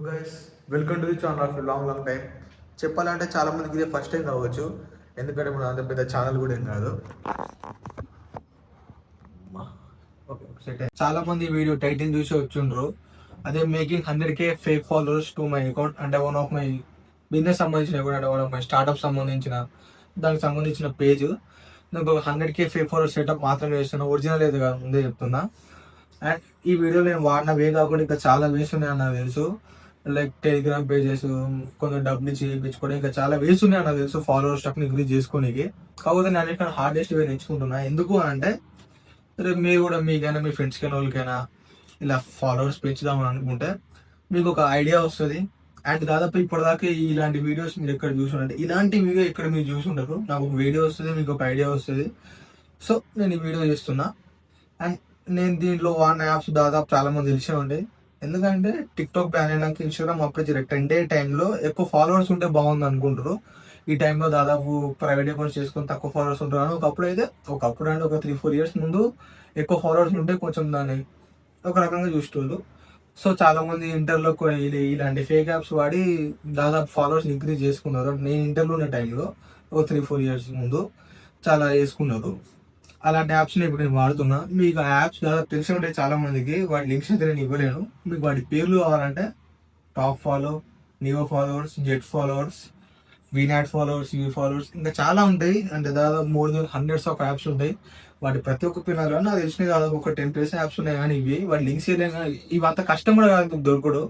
Guys, welcome to the channel of long time. చెప్పాలంటే చాలా మందికి ఇదే ఫస్ట్ టైం కావచ్చు, ఎందుకంటే మన అంత పెద్ద ఛానల్ కూడా ఏం కాదు. చాలా మంది వీడియో టైటిల్ చూసి వచ్చిండ్రు, అదే making 100K fake followers to my account. అంటే వన్ ఆఫ్ మై బిజినెస్ సంబంధించిన అంటే వన్ ఆఫ్ మై స్టార్ట్అప్ సంబంధించిన దానికి సంబంధించిన పేజ్. నాకు 100K ఫేక్ ఫాలోవర్స్ సెటప్ మాత్రమే చేస్తున్నా, ఒరిజినల్ అయితే కాదు, ముందే చెప్తున్నా. అండ్ ఈ వీడియో నేను వాడిన వే కాకుండా ఇంకా చాలా వేస్ ఉన్నాయి నాకు తెలుసు. లైక్ టెలిగ్రామ్ పేజెస్, కొంచెం డబ్బులు ఇచ్చి చేయించుకోవడం, ఇంకా చాలా వేస్ ఉన్నాయి నాకు తెలుసు ఫాలోవర్స్ స్టఫ్ని ఇంక్రీజ్ చేసుకోనికి. కాకపోతే నేను ఇక్కడ హార్డెస్ట్ వే నేర్చుకుంటున్నా. ఎందుకు అంటే రేపు మీరు కూడా మీకైనా మీ ఫ్రెండ్స్కైనా వాళ్ళకైనా ఇలా ఫాలోవర్స్ పెంచుదామని అనుకుంటే మీకు ఒక ఐడియా వస్తుంది. అండ్ దాదాపు ఇప్పటిదాకా ఇలాంటి వీడియోస్ మీరు ఎక్కడ చూసుంటే ఇలాంటి వీడియో ఎక్కడ మీరు చూసుంటారు. నాకు ఒక వీడియో వస్తుంది, మీకు ఒక ఐడియా వస్తుంది. సో నేను ఈ వీడియో చేస్తున్నా. అండ్ నేను దీంట్లో వాడిన యాప్స్ దాదాపు చాలా మంది తెలిసే ఉండే. ఎందుకంటే టిక్టాక్ బ్యాన్ అయినాక ఇన్స్టాగ్రామ్ అప్పుడు రెండే టైంలో ఎక్కువ ఫాలోవర్స్ ఉంటే బాగుంది అనుకుంటారు. ఈ టైంలో దాదాపు ప్రైవేట్ అకౌంట్స్ చేసుకుని తక్కువ ఫాలోవర్స్ ఉంటారు. ఒకప్పుడు అంటే ఒక 3-4 ఇయర్స్ ముందు ఎక్కువ ఫాలోవర్స్ ఉంటే కొంచెం దాన్ని ఒక రకంగా చూసేవాళ్ళు. సో చాలా మంది ఇంటర్లో ఇలాంటి ఫేక్ యాప్స్ వాడి దాదాపు ఫాలోవర్స్ ఇంక్రీజ్ చేసుకున్నారు. నేను ఇంటర్లో ఉన్న టైంలో ఒక 3-4 ఇయర్స్ ముందు చాలా చేసుకున్నారు. అలాంటి యాప్స్ని ఇప్పుడు నేను వాడుతున్నా. మీకు ఆ యాప్స్ దాదాపు తెలిసి ఉంటే చాలా మందికి, వాటి లింక్స్ అయితే నేను ఇవ్వలేను. మీకు వాటి పేర్లు కావాలంటే top follow, neo followers, jet followers, V naught followers, you followers, ఇంకా చాలా ఉంటాయి. అంటే దాదాపు more than hundreds of apps ఉంటాయి. వాటి ప్రతి ఒక్క పిల్లలు నాకు తెలిసిన దాదాపు ఒక 10+ యాప్స్ ఉన్నాయి. కానీ వాటి లింక్స్ ఏదైనా ఇవి అంత కష్టం కూడా కాదు మీకు దొరకడు.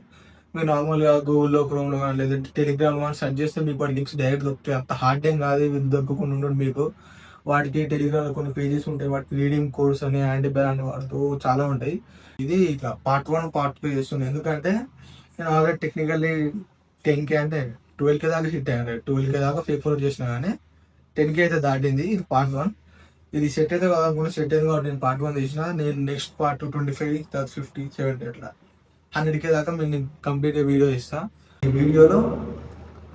మీరు నార్మల్గా గూగుల్లో, క్రోమ్లో కానీ లేదంటే టెలిగ్రామ్ కానీ సెర్చ్ చేస్తే మీకు వాటి లింక్స్ డైరెక్ట్ దొరుకుతాయి. అంత హార్డ్ ఏం కాదు ఇవి దొరకకుండా ఉండదు మీకు. వాటికి టెలిగ్రామ్లో కొన్ని పేజెస్ ఉంటాయి, వాటికి రీడింగ్ కోర్స్ అని, యాంటీబయాల్ అని వాడుతూ చాలా ఉంటాయి. ఇది ఇట్లా పార్ట్ 1 పార్ట్ 2 చేస్తున్నాను. ఎందుకంటే నేను ఆల్రెడీ టెక్నికల్లీ 10K అంటే 12K దాకా హిట్ అయ్యాను. 12K దాకా ఫేక్ ఫార్వర్డ్ చేసిన, కానీ 10K అయితే దాటింది. ఇది పార్ట్ 1. ఇది సెట్ అయితే కాకుండా సెట్ అయింది కాబట్టి నేను పార్ట్ 1 చేసిన. నేను నెక్స్ట్ పార్ట్ 25, 50, 70 అట్లా 100K దాకా నేను కంప్లీట్ వీడియో ఇస్తాను. ఈ వీడియోలో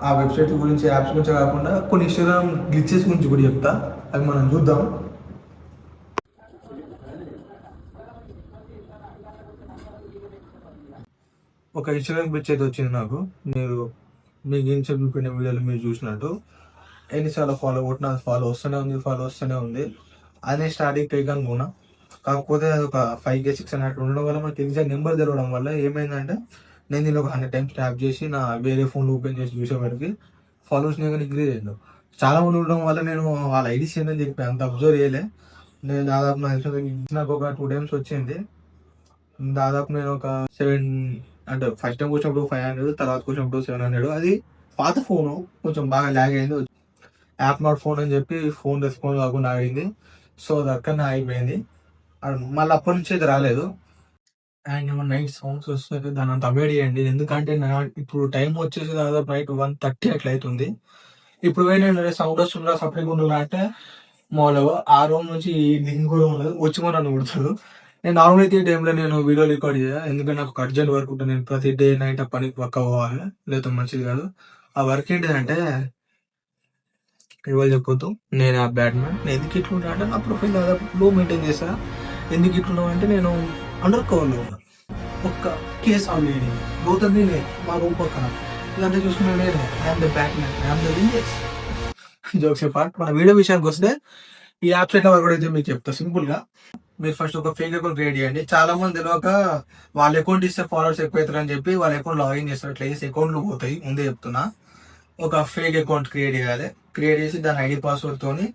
ఆ వెబ్సైట్ గురించి, యాప్స్ గురించి కాకుండా కొన్ని ఇన్స్టాగ్రామ్ గ్లిచెస్ గురించి కూడా చెప్తా. అది మనం చూద్దాం. ఒక ఇన్స్టాగ్రామ్ గ్లిచ్ అయితే వచ్చింది నాకు. మీకు ఇన్స్టా చూపిన వీడియోలు మీరు చూసినట్టు ఎన్నిసార్లు ఫాలో కొట్టినా ఫాలో వస్తూనే ఉంది. అదే స్టార్టింగ్ టేక్ అనుకున్నా. కాకపోతే అది ఒక 5K 6 అన్నట్టు ఉండడం వల్ల మనకి ఎగ్జాక్ట్ నెంబర్ తెలవడం వల్ల ఏమైందంటే నేను దీన్ని ఒక 100 టైమ్స్ ట్యాప్ చేసి నా వేరే ఫోన్ ఓపెన్ చేసి చూసేవాడికి ఫాలోవర్స్ నేను ఇంక్రీజ్ అయ్యాను. చాలా మంది ఉండడం వల్ల నేను వాళ్ళ ఐడీస్ ఏంటని చెప్పి అంత అబ్జర్వ్ చేయలే. నేను దాదాపు నాకు ఒక 2 టైమ్స్ వచ్చింది. దాదాపు నేను ఒక 7, అంటే ఫస్ట్ టైం వచ్చినప్పుడు 500, తర్వాత వచ్చినప్పుడు 700. అది పాత ఫోను, కొంచెం బాగా ల్యాగ్ అయింది. యాప్ నాట్ ఫోన్ అని చెప్పి ఫోన్ రెస్పాన్స్ కాకుండా ఆగింది. సో అది అక్కడనే ఆగిపోయింది. మళ్ళీ అప్పటి నుంచి అయితే రాలేదు. అండ్ ఏమన్నా నైట్ సౌండ్స్ వస్తే దాన్ని అంత అవాయిడ్ చేయండి. ఎందుకంటే ఇప్పుడు టైం వచ్చేసి దాదాపు నైట్ 1:30 అట్లా అవుతుంది. ఇప్పుడు నేను సౌండ్ వస్తుందా సపరేట్గా ఉండాలి అంటే మాలో ఆ రూమ్ నుంచి లింక్ కూడా ఉండదు, వచ్చి కూడా నన్ను కొడుతుంది. నేను నార్మల్ అయితే ఈ టైంలో నేను వీడియో రికార్డ్ చేయాలి. ఎందుకంటే నాకు అర్జెంట్ వర్క్ ఉంటుంది. నేను ప్రతి డే నైట్ ఆ పనికి వర్క్ అవ్వాలి, లేదా మంచిది కాదు. ఆ వర్క్ ఏంటిదంటే ఇవాళ చెప్పొద్దు, నేను ఆ బ్యాట్మెన్. నేను ఎందుకు ఇట్లున్నా అంటే నా ప్రొఫైల్ దాదాపు లో మెయింటైన్ చేస్తా. ఎందుకు ఇట్లున్నావు అంటే నేను అండర్ కవర్లో ఉన్నా. ఒక్క కేసు ఆల్రెడీ గౌతమ్ నేనే మా రూమ్ పక్కన ఇదంతా చూసుకున్నా. నేను I'm the Batman, I'm the Avengers. Jokes part. మన వీడియో విషయానికి వస్తే ఈ యాప్స్ ఎట్లా వర్క్ అయితే మీకు చెప్తా సింపుల్ గా. మీరు ఫస్ట్ ఒక ఫేక్ అకౌంట్ క్రియేట్ చేయండి. చాలా మంది తెలియక వాళ్ళ అకౌంట్ ఇస్తే ఫాలోవర్స్ ఎక్కువ అవుతారు అని చెప్పి వాళ్ళ అకౌంట్ లాగిన్ చేస్తారు. అట్లా చేసి అకౌంట్లు పోతాయి, ముందే చెప్తున్నా. ఒక ఫేక్ అకౌంట్ క్రియేట్ చేయాలి. క్రియేట్ చేసి దాని ఐడి పాస్వర్డ్ తోని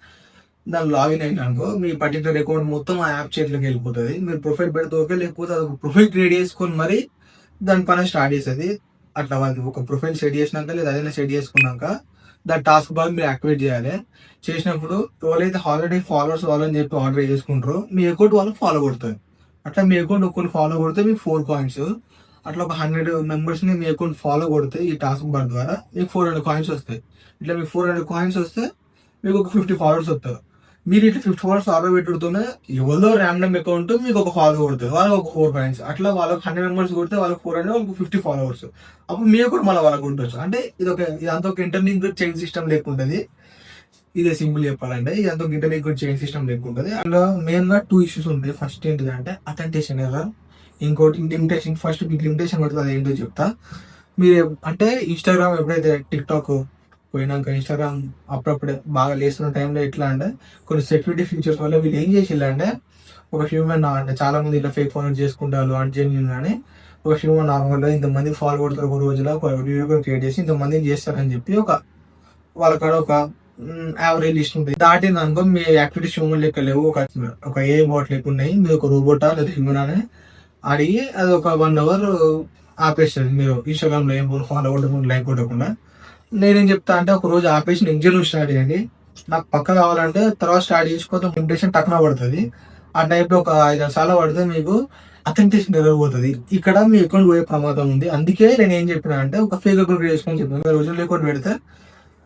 దాన్ని లాగిన్ అయినాకో మీ పర్టికులర్ అకౌంట్ మొత్తం ఆ యాప్ చేతిలోకి వెళ్ళిపోతుంది. మీరు ప్రొఫైల్ పెడితే ఓకే, లేకపోతే అది ఒక ప్రొఫైల్ క్రియేట్ చేసుకొని మరి దాని పని స్టార్ట్ చేస్తుంది. అట్లా వాళ్ళు ఒక ప్రొఫైల్ సెట్ చేసినాక లేదా అదైనా సెట్ చేసుకున్నాక దాని టాస్క్ బాగా మీరు యాక్టివేట్ చేయాలి. చేసినప్పుడు ఎవరైతే ఆల్రెడీ ఫాలోవర్స్ వాళ్ళని చెప్పి ఆర్డర్ చేసుకుంటారో మీ అకౌంట్ వాళ్ళకి ఫాలో కొడుతుంది. అట్లా మీ అకౌంట్ ఒక్కరిని ఫాలో కొడితే మీకు 4 కాయిన్స్. అట్లా ఒక 100 మెంబర్స్ని మీ అకౌంట్ ఫాలో కొడితే ఈ టాస్క్ బార్ ద్వారా మీకు 400 కాయిన్స్ వస్తాయి. ఇట్లా మీకు 400 కాయిన్స్ వస్తే మీకు ఒక 50 ఫాలోవర్స్ వస్తారు. మీరు ఇట్లా 50 ఫాలోవర్స్ ఆర్డర్ పెట్టుడుతూనే ఎవరో ర్యాండమ్ అకౌంట్ మీకు ఒక ఫాలో కొడుతుంది, వాళ్ళకి ఒక 4 కాయిన్స్. అట్లా వాళ్ళకి 100 మెంబర్స్ కొడితే వాళ్ళకి 400, వాళ్ళకి 50 ఫాలోవర్స్. అప్పుడు మీ అకౌంట్ మళ్ళీ వాళ్ళకి ఉండొచ్చు. అంటే ఇదంతా ఒక ఇంటర్లింక్ చైన్ సిస్టమ్ లేకుంటుంది. ఇదే సింపుల్ చెప్పాలంటే ఇదంతా ఒక ఇంటర్లింక్ చైన్ సిస్టమ్ లేకుంటుంది. అందులో మెయిన్ గా 2 ఇష్యూస్ ఉంటాయి. ఫస్ట్ ఏంటిదంటే అథెంటికేషన్ ఎర్రర్, ఇంకోటి లిమిటేషన్. ఫస్ట్ మీకు లిమిటేషన్ పడుతుంది, అది ఏంటో చెప్తా. మీరు అంటే ఇన్స్టాగ్రామ్ ఎప్పుడైతే టిక్ టాక్ పోయినాక ఇన్స్టాగ్రామ్ అప్పుడప్పుడే బాగా లేస్తున్న టైంలో ఎట్లా అంటే కొన్ని సెక్యూరిటీ ఫీచర్స్ వల్ల వీళ్ళు ఏం చేసిల్లంటే ఒక హ్యూమన్ అంటే చాలా మంది ఇలా ఫేక్ ఫార్వర్డ్ చేసుకుంటారు అంటే జెన్యున్ కానీ ఒక హ్యూమన్ నార్మల్గా ఇంతమంది ఫాలో కొడతారు ఒక రోజులో ఒక వీడియో క్రియేట్ చేసి ఇంతమంది చేస్తారని చెప్పి ఒక వాళ్ళ కాడ ఒక యావరేజ్ లిస్ట్ ఉంటుంది. దాటింది అనుకో మీ యాక్టివిటీస్ హ్యూమన్ లెక్క లేవు, ఒక ఏ బాట్ లెక్క ఉన్నాయి, మీరు ఒక రోబోటా లేదా హ్యూమన్ అని అడిగి అది ఒక 1 అవర్ ఆపేస్తుంది. మీరు ఇన్స్టాగ్రామ్ లో ఏం ఫాలో కొట్టకుండా లైక్ కొట్టకుండా నేనేం చెప్తా అంటే ఒక రోజు ఆపేసి నెక్స్ట్ డే స్టార్ట్ చేయండి. నాకు పక్క కావాలంటే తర్వాత స్టార్ట్ చేసుకోవడం ఇంప్రెషన్ టక్కున పడుతుంది. ఆ టైప్లో ఒక 5 సార్లు పడితే మీకు అథెంటికేషన్ పోతుంది. ఇక్కడ మీ అకౌంట్ పోయే ప్రమాదం ఉంది. అందుకే నేను ఏం చెప్పిన అంటే ఒక ఫేక్ అకౌంట్ క్రియేట్ చేసుకొని చెప్పాను. రోజుల్లో అకౌంట్ పెడితే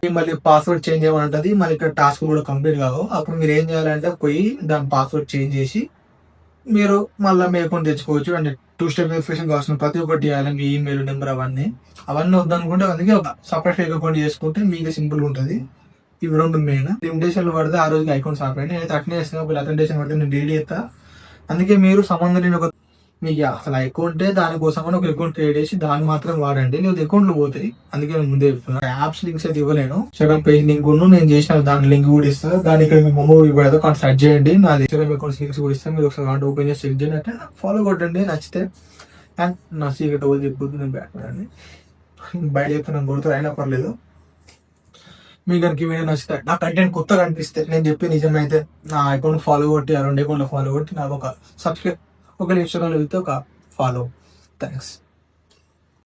మళ్ళీ పాస్వర్డ్ చేంజ్ చేయమంటది. మళ్ళీ ఇక్కడ టాస్క్ కూడా కంప్లీట్ కావు. అప్పుడు మీరు ఏం చేయాలంటే పోయి దాని పాస్వర్డ్ చేంజ్ చేసి మీరు మళ్ళీ మీ అకౌంట్ తెచ్చుకోవచ్చు. అండ్ 2 స్టెప్ వెరిఫికేషన్ కావాల్సిన ప్రతి ఒక్కటి చేయాలి. మీ ఈమెయిల్ నెంబర్ అవన్నీ వద్దనుకుంటే అందుకే ఒక సపరేట్ ఫేక్ అకౌంట్ చేసుకుంటే మీకు సింపుల్ ఉంటుంది. ఇవి 2 మెయిన్. లిమిటేషన్లు పడితే ఆ రోజుకి అకౌంట్స్ ఆపండి. నేను అట్నే చేస్తాను. అథెంటికేషన్ పడితే నేను డిలీట్ చేస్తా. అందుకే మీరు సంబంధం లేని ఒక మీకు అసలు అకౌంటే దానికోసం ఒక అకౌంట్ క్రియేట్ చేసి దాన్ని మాత్రం వాడండి. లేదు అకౌంట్లు పోతాయి. అందుకే నేను ముందే చెప్తున్నా. యాప్స్ లింక్స్ అయితే ఇవ్వలేను. ఇన్స్టాగ్రామ్ పేజ్ లింక్ నేను చేసిన దాని లింక్ కూడా ఇస్తాను. దాని ఇక్కడ మీ మొబైల్ ఇవ్వలేదు కానీ సెర్చ్ చేయండి. నాది ఇన్స్టాగ్రామ్ అకౌంట్ లింక్స్ కూడా ఇస్తాను. మీరు ఒకసారి ఓపెన్ చేసి చెక్ చేయండి. అంటే ఫాలో కొట్టండి నచ్చితే. అండ్ నా సీక్రెట్ ఓవర్ చెప్పొద్దు, నేను బ్యాట్ అని బయట చెప్తున్నాను కొడుతారు అయినా పర్లేదు. మీకు కనుక వీడియో నచ్చితే నా కంటెంట్ కొత్తగా అనిపిస్తే నేను చెప్పి నిజమైతే నా అకౌంట్ ఫాలో కొట్టి ఆ 2 అకౌంట్లో ఫాలో కొట్టి నాకు ఒక సబ్స్క్రైబ్ ఒక ఇన్స్టాగ్రామ్లో వెళ్తే ఒక ఫాలో. థ్యాంక్స్.